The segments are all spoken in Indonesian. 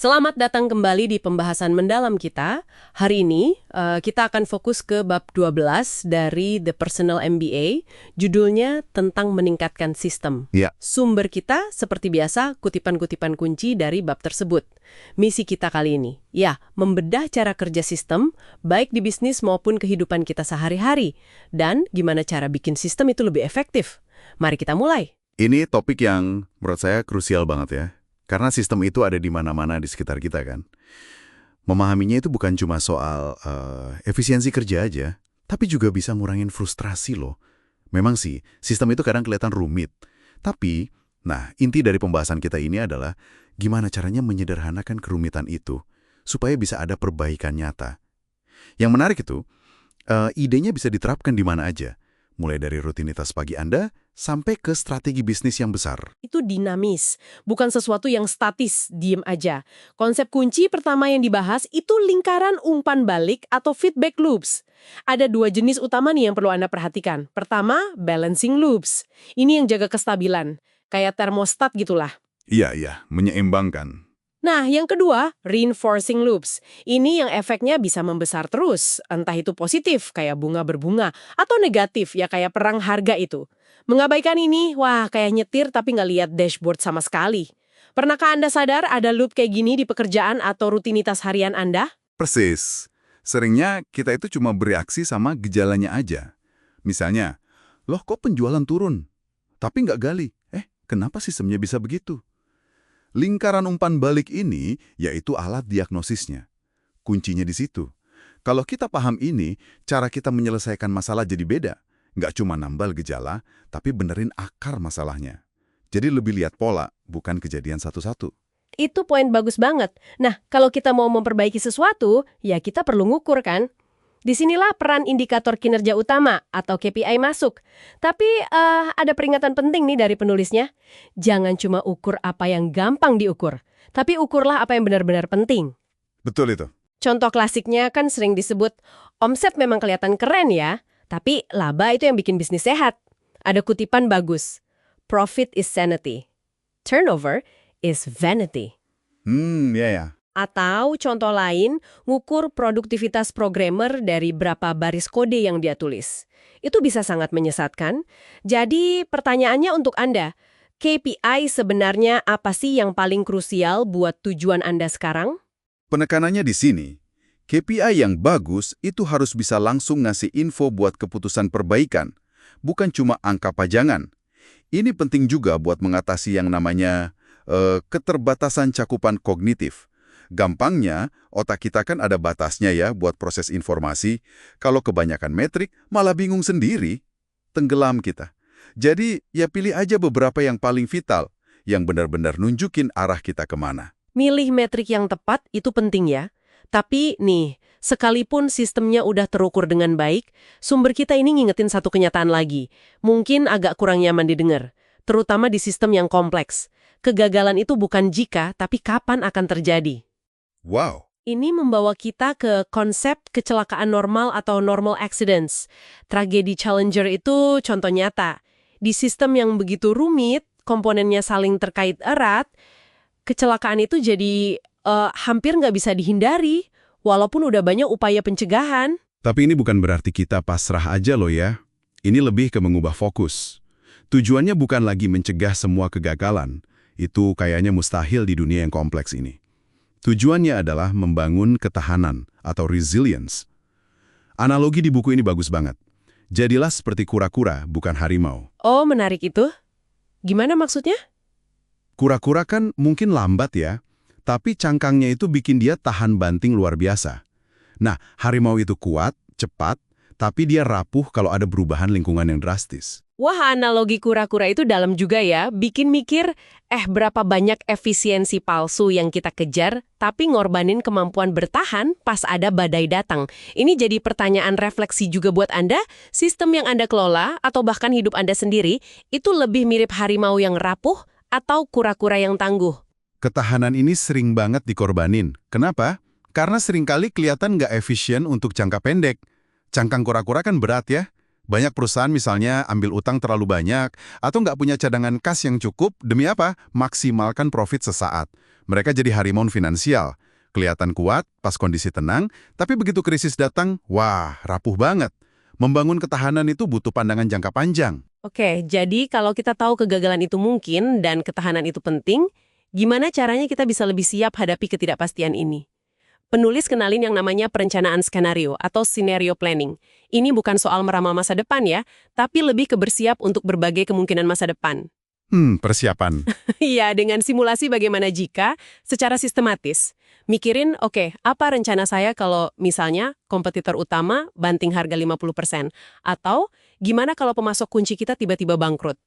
Selamat datang kembali di pembahasan mendalam kita. Hari ini kita akan fokus ke bab 12 dari The Personal MBA. Judulnya tentang meningkatkan sistem. Ya, Sumber kita seperti biasa kutipan-kutipan kunci dari bab tersebut. Misi kita kali ini, ya, membedah cara kerja sistem baik di bisnis maupun kehidupan kita sehari-hari. Dan gimana cara bikin sistem itu lebih efektif. Mari kita mulai. ini topik yang menurut saya krusial banget ya. Karena sistem itu ada di mana-mana di sekitar kita kan. Memahaminya itu bukan cuma soal efisiensi kerja aja, tapi juga bisa ngurangin frustrasi loh. Memang sih, sistem itu kadang kelihatan rumit. Tapi, inti dari pembahasan kita ini adalah gimana caranya menyederhanakan kerumitan itu, supaya bisa ada perbaikan nyata. Yang menarik itu, idenya bisa diterapkan di mana aja. Mulai dari rutinitas pagi Anda, sampai ke strategi bisnis yang besar. Itu dinamis, bukan sesuatu yang statis, diem aja. Konsep kunci pertama yang dibahas itu lingkaran umpan balik atau feedback loops. Ada dua jenis utama nih yang perlu Anda perhatikan. Pertama, balancing loops. Ini yang jaga kestabilan, kayak termostat gitulah. Iya, menyeimbangkan. Nah, yang kedua, reinforcing loops. Ini yang efeknya bisa membesar terus, entah itu positif, kayak bunga berbunga, atau negatif, ya kayak perang harga itu. Mengabaikan ini, wah kayak nyetir tapi nggak lihat dashboard sama sekali. Pernahkah Anda sadar ada loop kayak gini di pekerjaan atau rutinitas harian Anda? Persis. Seringnya kita itu cuma bereaksi sama gejalanya aja. Misalnya, loh kok penjualan turun? Tapi nggak gali. Kenapa sistemnya bisa begitu? Lingkaran umpan balik ini yaitu alat diagnosisnya. Kuncinya di situ. Kalau kita paham ini, cara kita menyelesaikan masalah jadi beda. Nggak cuma nambal gejala, tapi benerin akar masalahnya. Jadi lebih lihat pola, bukan kejadian satu-satu. Itu poin bagus banget. Nah, kalau kita mau memperbaiki sesuatu, ya kita perlu ngukur kan? Disinilah peran indikator kinerja utama atau KPI masuk. Tapi ada peringatan penting nih dari penulisnya. Jangan cuma ukur apa yang gampang diukur, tapi ukurlah apa yang benar-benar penting. Betul itu. Contoh klasiknya kan sering disebut, omset memang kelihatan keren ya, tapi laba itu yang bikin bisnis sehat. Ada kutipan bagus, profit is sanity, turnover is vanity. Ya. Atau contoh lain, ngukur produktivitas programmer dari berapa baris kode yang dia tulis. Itu bisa sangat menyesatkan. Jadi pertanyaannya untuk Anda, KPI sebenarnya apa sih yang paling krusial buat tujuan Anda sekarang? Penekanannya di sini. KPI yang bagus itu harus bisa langsung ngasih info buat keputusan perbaikan, bukan cuma angka pajangan. Ini penting juga buat mengatasi yang namanya keterbatasan cakupan kognitif. Gampangnya, otak kita kan ada batasnya ya buat proses informasi. Kalau kebanyakan metrik, malah bingung sendiri. Tenggelam kita. Jadi, ya pilih aja beberapa yang paling vital, yang benar-benar nunjukin arah kita kemana. Milih metrik yang tepat itu penting ya. Tapi nih, sekalipun sistemnya udah terukur dengan baik, sumber kita ini ngingetin satu kenyataan lagi. Mungkin agak kurang nyaman didengar, terutama di sistem yang kompleks. Kegagalan itu bukan jika, tapi kapan akan terjadi. Wow. Ini membawa kita ke konsep kecelakaan normal atau normal accidents. Tragedi Challenger itu contoh nyata. Di sistem yang begitu rumit, komponennya saling terkait erat, kecelakaan itu jadi hampir nggak bisa dihindari, walaupun udah banyak upaya pencegahan. Tapi ini bukan berarti kita pasrah aja loh ya. Ini lebih ke mengubah fokus. Tujuannya bukan lagi mencegah semua kegagalan. Itu kayaknya mustahil di dunia yang kompleks ini. Tujuannya adalah membangun ketahanan atau resilience. Analogi di buku ini bagus banget. Jadilah seperti kura-kura, bukan harimau. Oh, menarik itu. Gimana maksudnya? Kura-kura kan mungkin lambat ya, tapi cangkangnya itu bikin dia tahan banting luar biasa. Nah, harimau itu kuat, cepat, tapi dia rapuh kalau ada perubahan lingkungan yang drastis. Wah, analogi kura-kura itu dalam juga ya, bikin mikir, berapa banyak efisiensi palsu yang kita kejar, tapi ngorbanin kemampuan bertahan pas ada badai datang. Ini jadi pertanyaan refleksi juga buat Anda, sistem yang Anda kelola, atau bahkan hidup Anda sendiri, itu lebih mirip harimau yang rapuh, atau kura-kura yang tangguh? Ketahanan ini sering banget dikorbanin. Kenapa? Karena seringkali kelihatan nggak efisien untuk jangka pendek. Cangkang kura-kura kan berat ya. Banyak perusahaan misalnya ambil utang terlalu banyak atau nggak punya cadangan kas yang cukup demi apa? Maksimalkan profit sesaat. Mereka jadi harimau finansial. Kelihatan kuat pas kondisi tenang, tapi begitu krisis datang, wah, rapuh banget. Membangun ketahanan itu butuh pandangan jangka panjang. Oke, jadi kalau kita tahu kegagalan itu mungkin dan ketahanan itu penting, gimana caranya kita bisa lebih siap hadapi ketidakpastian ini? Penulis kenalin yang namanya perencanaan skenario atau scenario planning. Ini bukan soal meramal masa depan ya, tapi lebih ke bersiap untuk berbagai kemungkinan masa depan. Persiapan. Iya, dengan simulasi bagaimana jika, secara sistematis. Mikirin, oke, apa rencana saya kalau misalnya kompetitor utama banting harga 50%? Atau gimana kalau pemasok kunci kita tiba-tiba bangkrut?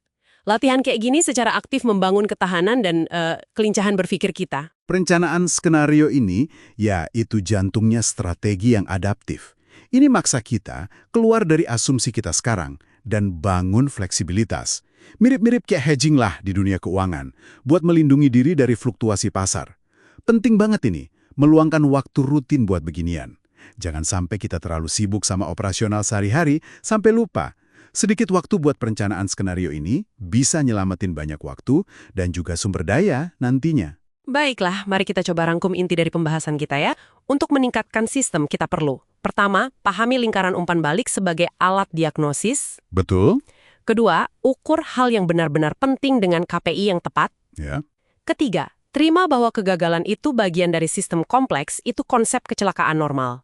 Latihan kayak gini secara aktif membangun ketahanan dan kelincahan berpikir kita. Perencanaan skenario ini, ya itu jantungnya strategi yang adaptif. Ini maksa kita keluar dari asumsi kita sekarang dan bangun fleksibilitas. Mirip-mirip kayak hedging lah di dunia keuangan, buat melindungi diri dari fluktuasi pasar. Penting banget ini, meluangkan waktu rutin buat beginian. Jangan sampai kita terlalu sibuk sama operasional sehari-hari sampai lupa. Sedikit waktu buat perencanaan skenario ini bisa nyelamatin banyak waktu dan juga sumber daya nantinya. Baiklah, mari kita coba rangkum inti dari pembahasan kita ya. Untuk meningkatkan sistem kita perlu. Pertama, pahami lingkaran umpan balik sebagai alat diagnosis. Betul? Kedua, ukur hal yang benar-benar penting dengan KPI yang tepat. Ya. Ketiga, terima bahwa kegagalan itu bagian dari sistem kompleks, itu konsep kecelakaan normal.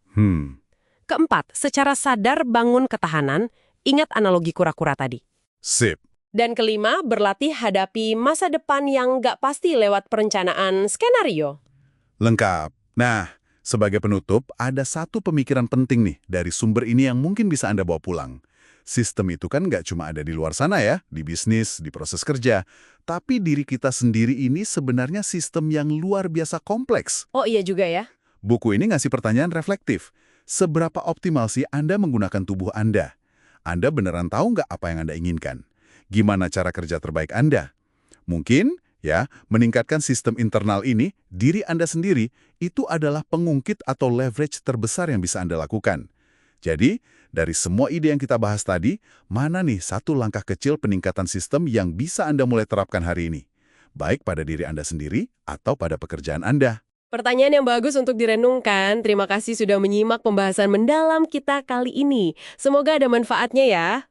Keempat, secara sadar bangun ketahanan, ingat analogi kura-kura tadi. Sip. Dan kelima, berlatih hadapi masa depan yang nggak pasti lewat perencanaan skenario. Lengkap. Nah, sebagai penutup, ada satu pemikiran penting nih dari sumber ini yang mungkin bisa Anda bawa pulang. Sistem itu kan nggak cuma ada di luar sana ya, di bisnis, di proses kerja. Tapi diri kita sendiri ini sebenarnya sistem yang luar biasa kompleks. Oh iya juga ya. Buku ini ngasih pertanyaan reflektif. Seberapa optimal sih Anda menggunakan tubuh Anda? Anda beneran tahu nggak apa yang Anda inginkan? Gimana cara kerja terbaik Anda? Mungkin, ya, meningkatkan sistem internal ini, diri Anda sendiri, itu adalah pengungkit atau leverage terbesar yang bisa Anda lakukan. Jadi, dari semua ide yang kita bahas tadi, mana nih satu langkah kecil peningkatan sistem yang bisa Anda mulai terapkan hari ini? Baik pada diri Anda sendiri atau pada pekerjaan Anda. Pertanyaan yang bagus untuk direnungkan. Terima kasih sudah menyimak pembahasan mendalam kita kali ini. Semoga ada manfaatnya ya.